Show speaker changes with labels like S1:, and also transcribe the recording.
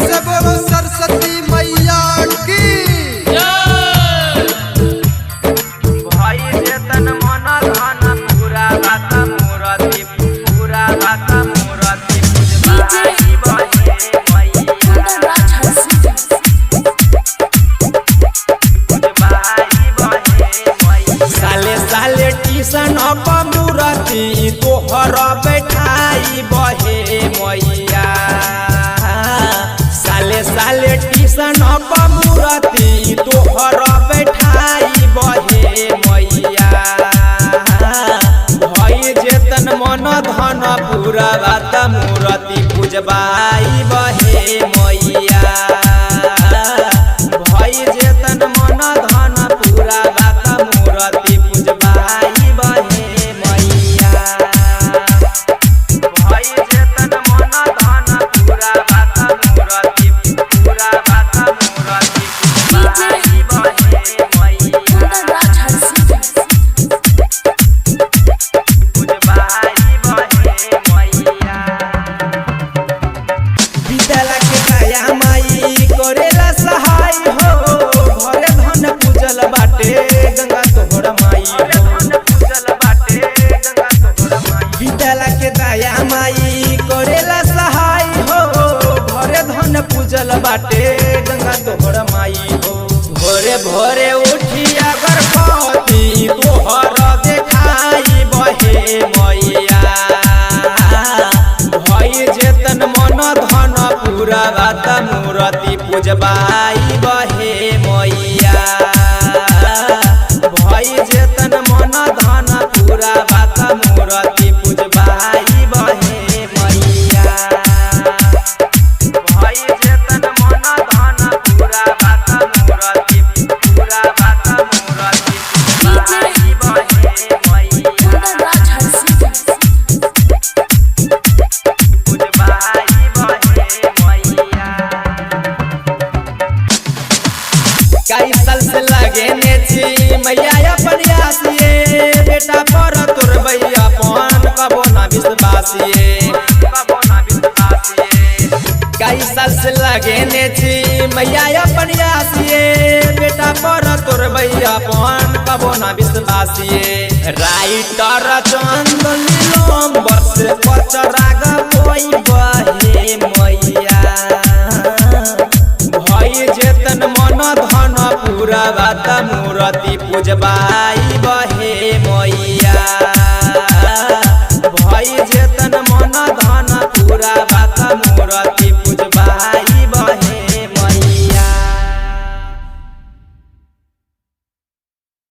S1: से बोलो सरस्वती मैया की।
S2: भाई जेतन मन धन पूरा बात मूरति पूरा बात मूरति बुझबाई बहे मैया बुझबाई बहे मैया। साले साले टीसन अप मूरति तोहर बैठाई बहे मैया। साले साले टीसन अप मूरति तोहर बैठाई बहे मैया। भई जेतन मन धन पूरा बात मूरति पूजबाई बहे मैया। भई जेतन मन धन पूरा बात मूरति पूजबाई बहे मैया। भई जेतन मन धन पूरा बात मूरति पूरा बात मूरति पूजबाई बहे मैया। पूजबाई बहे मैया। विद्यालय के दया माई करेला सहाय हो। घरे धन पूजल बाटे गंगा तोहर माई हो। विद्यालय के दया माई करेला सहाय हो। घरे धन पूजल बाटे गंगा तोहर माई हो। भोरे भोरे उठी अगरबत्ती तोहर देखाई बहे मैया। भई जेतन मन धन पूरा बात मूरति पूजबाई बहे मैया। भई जेतन मन धन पूरा बात मूरति पूजबाई बहे मैया। भई जेतन मन धन पूरा बात मूरति पूरा बात मूरति पूजबाई बहे मैया। पूजबाई बहे मैया। कई साल से लगे ने छी मैया अपन आसिए। बेटा पर तोर भैया अपन कबो ना विश्वासिए कबो ना विश्वासिए। कई साल से लगे ने छी मैया अपन आसिए। बेटा पर तोर भैया अपन कबो ना विश्वासिए। राइटर चंदन नीलम वर्ष पचराग कोई बहे मैया। भई जेतन मन धन पूरा बात मूरति पूजबाई बहे मैया। भई जेतन मन धन पूरा बात मूरति पूजबाई